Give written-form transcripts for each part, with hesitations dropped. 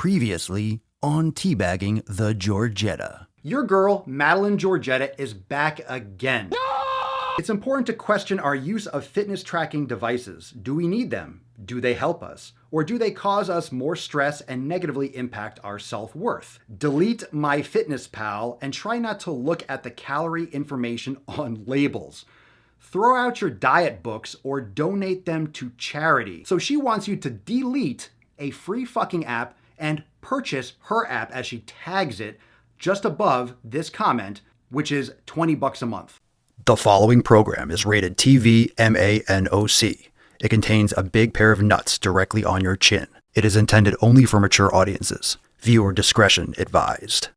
Previously on Teabagging the Giorgetta. Your girl, Madalin Giorgetta, is back again. No! It's important to question our use of fitness tracking devices. Do we need them? Do they help us? Or do they cause us more stress and negatively impact our self-worth? Delete MyFitnessPal and try not to look at the calorie information on labels. Throw out your diet books or donate them to charity. So she wants you to delete a free fucking app and purchase her app as she tags it just above this comment, which is $20 a month. The following program is rated TV MANOC. It contains a big pair of nuts directly on your chin. It is intended only for mature audiences. Viewer discretion advised.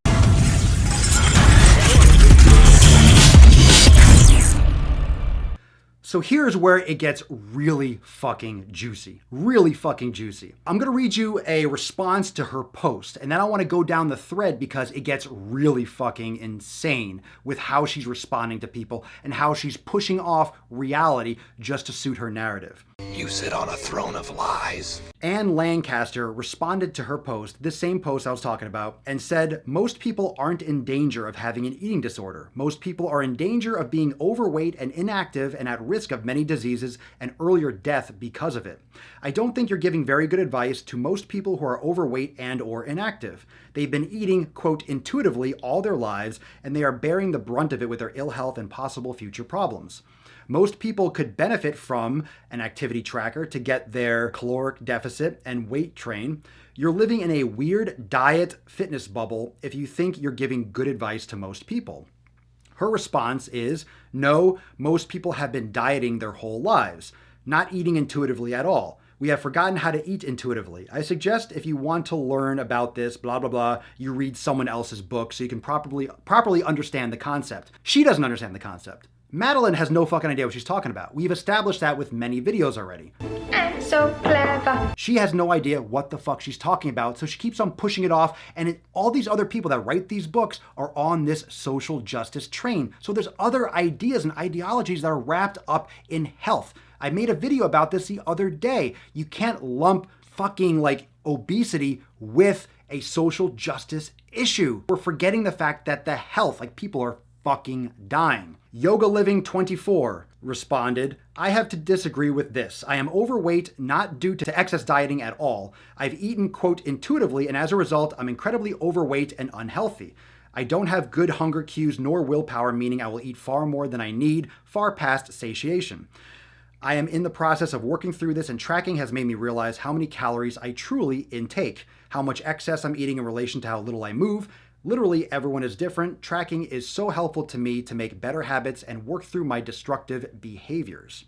So here's where it gets really fucking juicy. Really fucking juicy. I'm gonna read you a response to her post, and then I wanna go down the thread because it gets really fucking insane with how she's responding to people and how she's pushing off reality just to suit her narrative. You sit on a throne of lies. Ann Lancaster responded to her post, this same post I was talking about, and said, most people aren't in danger of having an eating disorder. Most people are in danger of being overweight and inactive and at risk of many diseases and earlier death because of it. I don't think you're giving very good advice to most people who are overweight and or inactive. They've been eating, quote, intuitively all their lives, and they are bearing the brunt of it with their ill health and possible future problems. Most people could benefit from an activity tracker to get their caloric deficit and weight train. You're living in a weird diet fitness bubble if you think you're giving good advice to most people. Her response is, no, most people have been dieting their whole lives, not eating intuitively at all. We have forgotten how to eat intuitively. I suggest if you want to learn about this, blah, blah, blah, you read someone else's book so you can properly understand the concept. She doesn't understand the concept. Madalin has no fucking idea what she's talking about. We've established that with many videos already. I'm so clever. She has no idea what the fuck she's talking about, so she keeps on pushing it off, and all these other people that write these books are on this social justice train. So there's other ideas and ideologies that are wrapped up in health. I made a video about this the other day. You can't lump fucking like obesity with a social justice issue. We're forgetting the fact that the health, like people are fucking dying. Yoga Living 24 responded, I have to disagree with this. I am overweight, not due to excess dieting at all. I've eaten, quote, intuitively, and as a result, I'm incredibly overweight and unhealthy. I don't have good hunger cues nor willpower, meaning I will eat far more than I need, far past satiation. I am in the process of working through this, and tracking has made me realize how many calories I truly intake, how much excess I'm eating in relation to how little I move. Literally, everyone is different. Tracking is so helpful to me to make better habits and work through my destructive behaviors.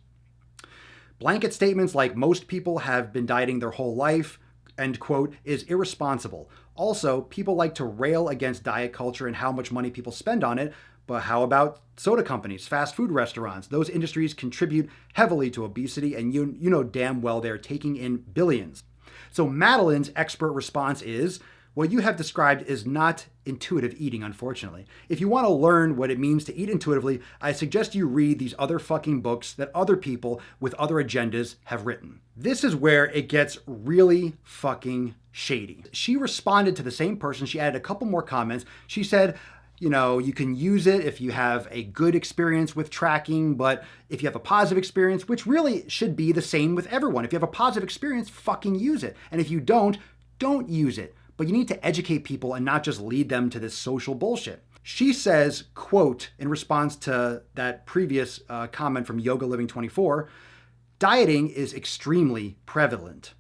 Blanket statements like most people have been dieting their whole life, end quote, is irresponsible. Also, people like to rail against diet culture and how much money people spend on it, but how about soda companies, fast food restaurants? Those industries contribute heavily to obesity, and you know damn well they're taking in billions. So Madalin's expert response is, what you have described is not intuitive eating, unfortunately. If you want to learn what it means to eat intuitively, I suggest you read these other fucking books that other people with other agendas have written. This is where it gets really fucking shady. She responded to the same person. She added a couple more comments. She said, you know, you can use it if you have a good experience with tracking, but if you have a positive experience, which really should be the same with everyone. If you have a positive experience, fucking use it. And if you don't use it. But you need to educate people and not just lead them to this social bullshit. She says, quote, in response to that previous comment from Yoga Living 24, dieting is extremely prevalent.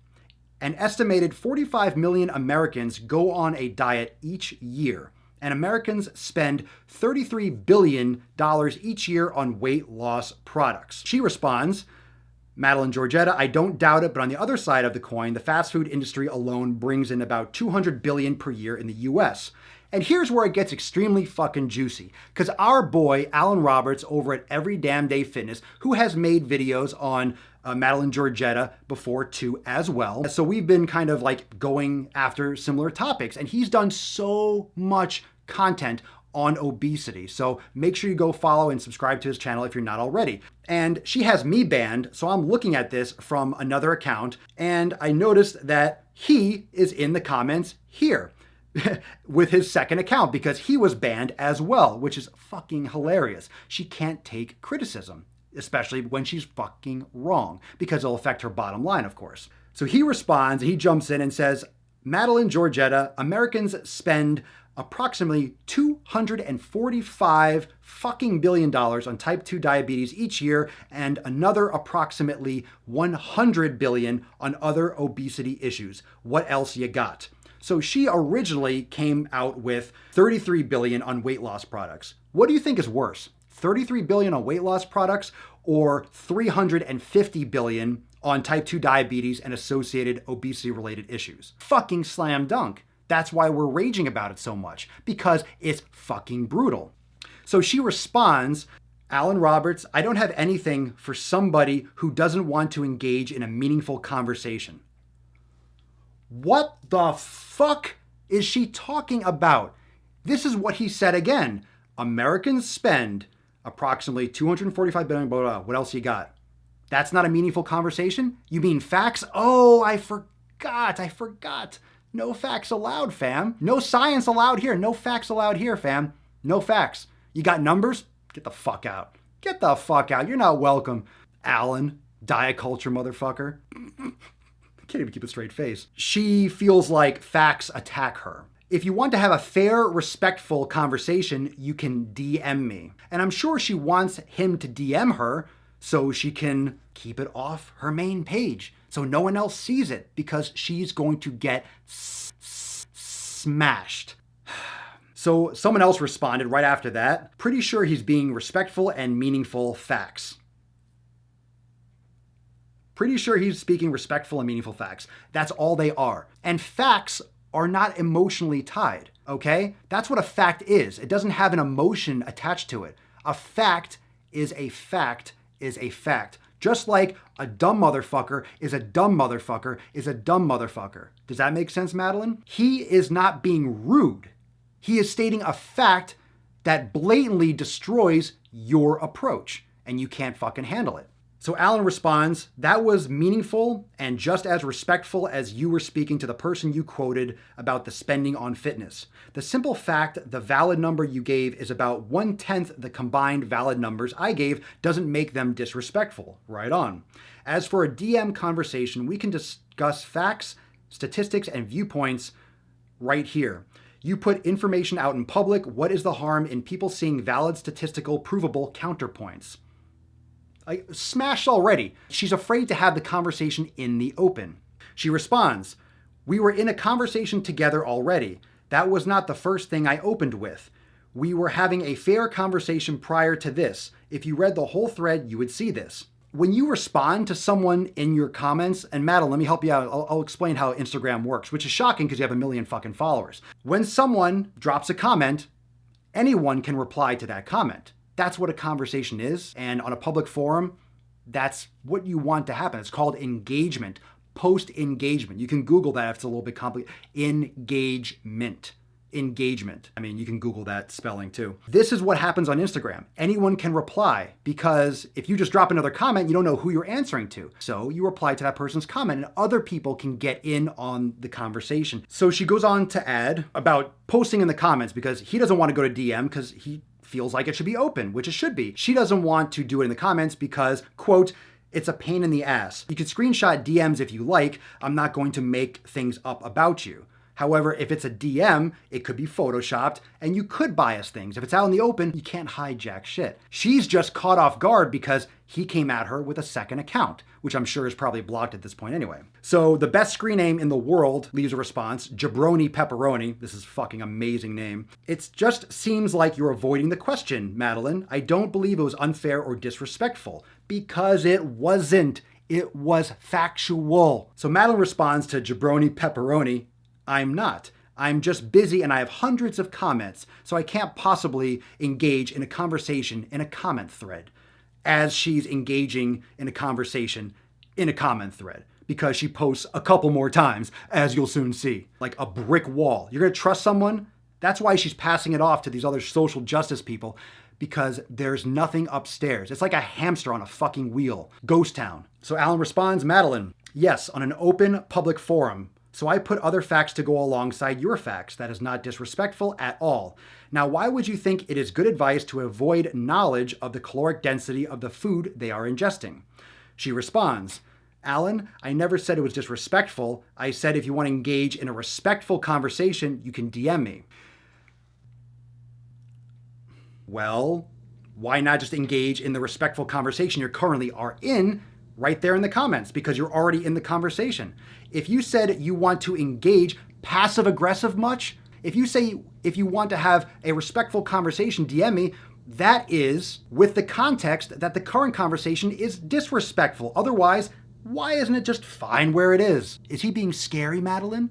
An estimated 45 million Americans go on a diet each year, and Americans spend $33 billion each year on weight loss products. She responds, Madalin Giorgetta, I don't doubt it, but on the other side of the coin, the fast food industry alone brings in about $200 billion per year in the US. And here's where it gets extremely fucking juicy, because our boy, Alan Roberts, over at Every Damn Day Fitness, who has made videos on Madalin Giorgetta before too as well. So we've been kind of like going after similar topics, and he's done so much content on obesity. So make sure you go follow and subscribe to his channel if you're not already. And she has me banned, so I'm looking at this from another account, and I noticed that he is in the comments here with his second account because he was banned as well, which is fucking hilarious. She can't take criticism, especially when she's fucking wrong, because it'll affect her bottom line, of course. So he responds, he jumps in and says, Madalin Giorgetta, Americans spend approximately $245 fucking billion on type 2 diabetes each year and another approximately $100 billion on other obesity issues. What else you got? So she originally came out with $33 billion on weight loss products. What do you think is worse? $33 billion on weight loss products or $350 billion on type 2 diabetes and associated obesity-related issues? Fucking slam dunk. That's why we're raging about it so much, because it's fucking brutal. So she responds, Alan Roberts, I don't have anything for somebody who doesn't want to engage in a meaningful conversation. What the fuck is she talking about? This is what he said again. Americans spend approximately $245 billion, blah, blah, blah. What else you got? That's not a meaningful conversation? You mean facts? Oh, I forgot. No facts allowed, fam. No science allowed here. No facts allowed here, fam. No facts. You got numbers? Get the fuck out. Get the fuck out. You're not welcome. Alan, diet culture motherfucker. Can't even keep a straight face. She feels like facts attack her. If you want to have a fair, respectful conversation, you can DM me. And I'm sure she wants him to DM her so she can keep it off her main page, so no one else sees it, because she's going to get smashed. So someone else responded right after that. Pretty sure he's being respectful and meaningful facts. Pretty sure he's speaking respectful and meaningful facts. That's all they are. And facts are not emotionally tied, okay? That's what a fact is. It doesn't have an emotion attached to it. A fact is a fact is a fact. Just like a dumb motherfucker is a dumb motherfucker is a dumb motherfucker. Does that make sense, Madalin? He is not being rude. He is stating a fact that blatantly destroys your approach, and you can't fucking handle it. So Alan responds, that was meaningful and just as respectful as you were speaking to the person you quoted about the spending on fitness. The simple fact the valid number you gave is about 1/10 the combined valid numbers I gave doesn't make them disrespectful. Right on. As for a DM conversation, we can discuss facts, statistics, and viewpoints right here. You put information out in public. What is the harm in people seeing valid, statistical, provable counterpoints? Like, smashed already. She's afraid to have the conversation in the open. She responds, we were in a conversation together already. That was not the first thing I opened with. We were having a fair conversation prior to this. If you read the whole thread, you would see this. When you respond to someone in your comments, and Madeline, let me help you out. I'll explain how Instagram works, which is shocking because you have 1 million fucking followers. When someone drops a comment, anyone can reply to that comment. That's what a conversation is. And on a public forum, that's what you want to happen. It's called engagement, post-engagement. You can Google that if it's a little bit complicated. Engagement. I mean, you can Google that spelling too. This is what happens on Instagram. Anyone can reply because if you just drop another comment, you don't know who you're answering to. So you reply to that person's comment and other people can get in on the conversation. So she goes on to add about posting in the comments because he doesn't want to go to DM because he feels like it should be open, which it should be. She doesn't want to do it in the comments because, quote, it's a pain in the ass. You can screenshot DMs if you like. I'm not going to make things up about you. However, if it's a DM, it could be photoshopped and you could bias things. If it's out in the open, you can't hide jack shit. She's just caught off guard because he came at her with a second account, which I'm sure is probably blocked at this point anyway. So the best screen name in the world leaves a response, Jabroni Pepperoni. This is a fucking amazing name. It just seems like you're avoiding the question, Madalin. I don't believe it was unfair or disrespectful because it wasn't. It was factual. So Madalin responds to Jabroni Pepperoni, I'm not. I'm just busy and I have hundreds of comments, so I can't possibly engage in a conversation in a comment thread as she's engaging in a conversation in a comment thread because she posts a couple more times, as you'll soon see. Like a brick wall. You're gonna trust someone That's why she's passing it off to these other social justice people, because there's nothing upstairs. It's like a hamster on a fucking wheel. Ghost town. So Alan responds, Madalin, yes, on an open public forum. So I put other facts to go alongside your facts. That is not disrespectful at all. Now, why would you think it is good advice to avoid knowledge of the caloric density of the food they are ingesting? She responds, Alan, I never said it was disrespectful. I said if you want to engage in a respectful conversation, you can DM me. Well, why not just engage in the respectful conversation you currently are in right there in the comments, because you're already in the conversation. If you said you want to engage passive-aggressive much, if you say if you want to have a respectful conversation, DM me, that is with the context that the current conversation is disrespectful. Otherwise, why isn't it just fine where it is? Is he being scary, Madalin?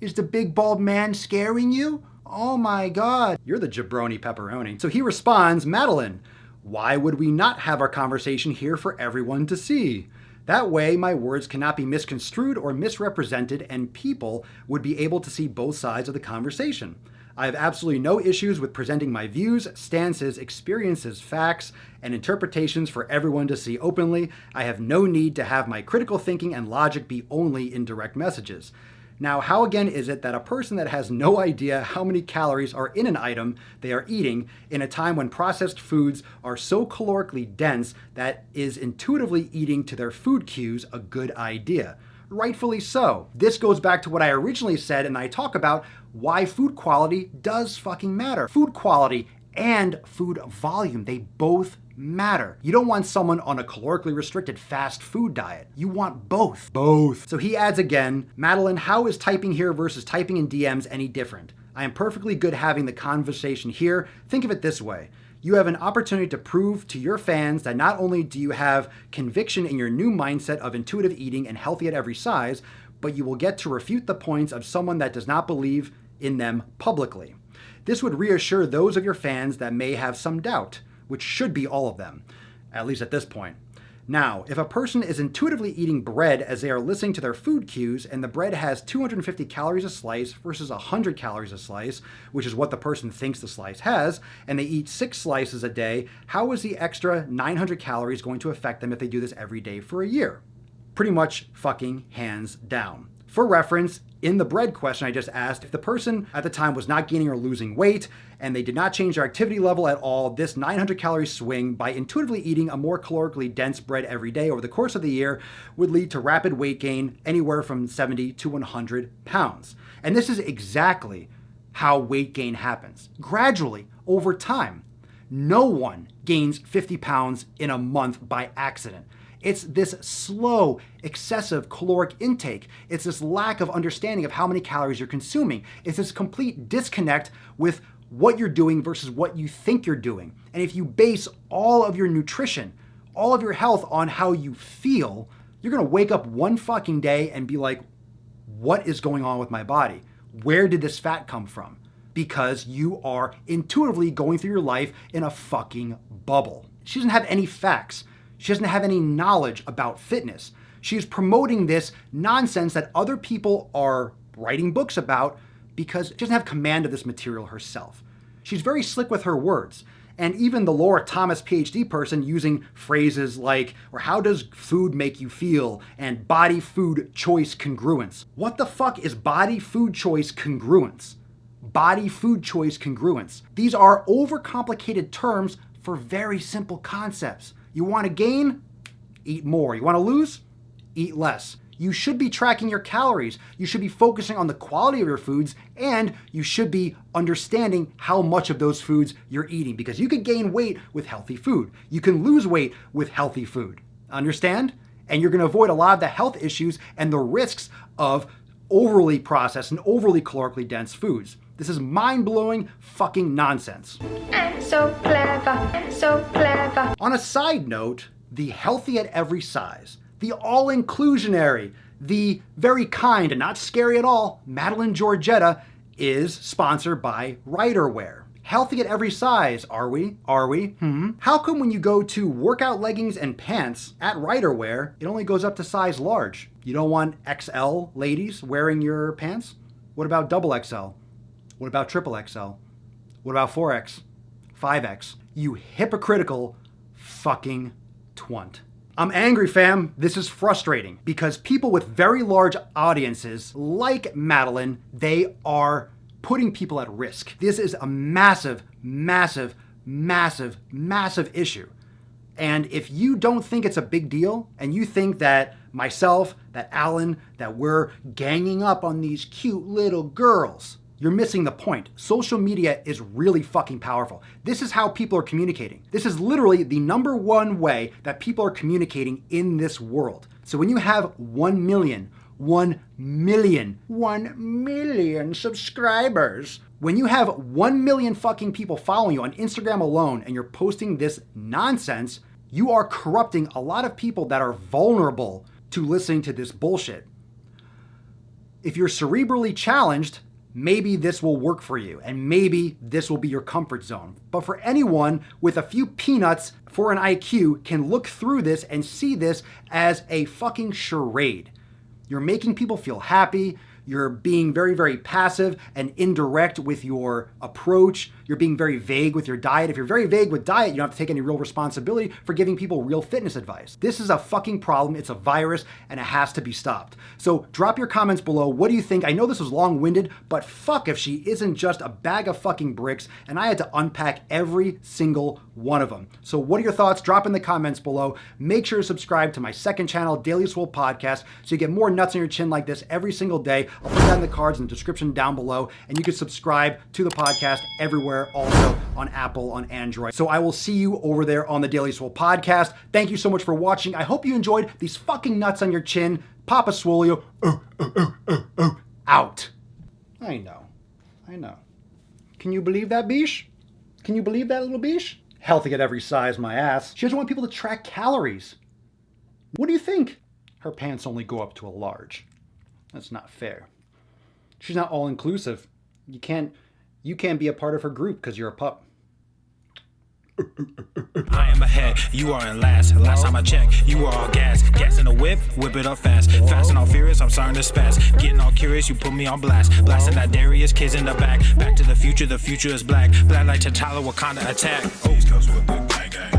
Is the big bald man scaring you? Oh my God, you're the jabroni pepperoni. So he responds, Madalin, why would we not have our conversation here for everyone to see? That way, my words cannot be misconstrued or misrepresented, and people would be able to see both sides of the conversation. I have absolutely no issues with presenting my views, stances, experiences, facts, and interpretations for everyone to see openly. I have no need to have my critical thinking and logic be only in direct messages. Now, how again is it that a person that has no idea how many calories are in an item they are eating in a time when processed foods are so calorically dense that is intuitively eating to their food cues a good idea? Rightfully so. This goes back to what I originally said, and I talk about why food quality does fucking matter. Food quality and food volume, they both matter. You don't want someone on a calorically restricted fast food diet. You want both. Both. So he adds again, Madalin, how is typing here versus typing in DMs any different? I am perfectly good having the conversation here. Think of it this way. You have an opportunity to prove to your fans that not only do you have conviction in your new mindset of intuitive eating and healthy at every size, but you will get to refute the points of someone that does not believe in them publicly. This would reassure those of your fans that may have some doubt, which should be all of them, at least at this point. Now, if a person is intuitively eating bread as they are listening to their food cues, and the bread has 250 calories a slice versus 100 calories a slice, which is what the person thinks the slice has, and they eat 6 slices a day, how is the extra 900 calories going to affect them if they do this every day for a year? Pretty much fucking hands down. For reference, in the bread question I just asked, if the person at the time was not gaining or losing weight and they did not change their activity level at all, this 900 calorie swing by intuitively eating a more calorically dense bread every day over the course of the year would lead to rapid weight gain anywhere from 70 to 100 pounds. And this is exactly how weight gain happens. Gradually, over time. No one gains 50 pounds in a month by accident. It's this slow, excessive caloric intake. It's this lack of understanding of how many calories you're consuming. It's this complete disconnect with what you're doing versus what you think you're doing. And if you base all of your nutrition, all of your health on how you feel, you're gonna wake up one fucking day and be like, what is going on with my body? Where did this fat come from? Because you are intuitively going through your life in a fucking bubble. She doesn't have any facts. She doesn't have any knowledge about fitness. She's promoting this nonsense that other people are writing books about because she doesn't have command of this material herself. She's very slick with her words. And even the Laura Thomas PhD person using phrases like, or how does food make you feel? And body food choice congruence. What the fuck is body food choice congruence? Body food choice congruence. These are overcomplicated terms for very simple concepts. You want to gain? Eat more. You want to lose? Eat less. You should be tracking your calories. You should be focusing on the quality of your foods, and you should be understanding how much of those foods you're eating, because you could gain weight with healthy food. You can lose weight with healthy food. Understand? And you're going to avoid a lot of the health issues and the risks of overly processed and overly calorically dense foods. This is mind-blowing fucking nonsense. I'm so clever. I'm so clever. On a side note, the healthy at every size, the all-inclusionary, the very kind and not scary at all, Madalin Giorgetta is sponsored by Riderwear. Healthy at every size, are we? Are we? How come when you go to workout leggings and pants at Riderwear, it only goes up to size large? You don't want XL ladies wearing your pants? What about double XL? What about triple XL? What about 4X? 5X? You hypocritical fucking twunt. I'm angry, fam. This is frustrating because people with very large audiences like Madalin, they are putting people at risk. This is a massive, massive, massive, massive issue. And if you don't think it's a big deal and you think that myself, that Alan, that we're ganging up on these cute little girls, you're missing the point. Social media is really fucking powerful. This is how people are communicating. This is literally the number one way that people are communicating in this world. So when you have 1 million subscribers, when you have 1 million fucking people following you on Instagram alone and you're posting this nonsense, you are corrupting a lot of people that are vulnerable to listening to this bullshit. If you're cerebrally challenged, maybe this will work for you and maybe this will be your comfort zone. But for anyone with a few peanuts for an IQ can look through this and see this as a fucking charade. You're making people feel happy. You're being very, very passive and indirect with your approach. You're being very vague with your diet. If you're very vague with diet, you don't have to take any real responsibility for giving people real fitness advice. This is a fucking problem. It's a virus and it has to be stopped. So drop your comments below. What do you think? I know this was long-winded, but fuck if she isn't just a bag of fucking bricks and I had to unpack every single one of them. So what are your thoughts? Drop in the comments below. Make sure to subscribe to my second channel, Daily Swole Podcast, so you get more nuts on your chin like this every single day. I'll put that in the cards in the description down below, and you can subscribe to the podcast everywhere, also on Apple, on Android. So I will see you over there on the Daily Swole Podcast. Thank you so much for watching. I hope you enjoyed these fucking nuts on your chin. Papa Swolio, out. I know. Can you believe that, Bish? Can you believe that, little Bish? Healthy at every size, my ass. She doesn't want people to track calories. What do you think? Her pants only go up to a large. That's not fair. She's not all-inclusive. You can't be a part of her group because you're a pup. I am ahead, you are in last. Last time I checked, you were all gas. Gas in the whip it up fast. Fast and all furious, I'm starting to spaz. Getting all curious, you put me on blast. Blasting that Darius, kids in the back. Back to the future is black. Black like T'Challa, Wakanda attack. These girls with the gang gang.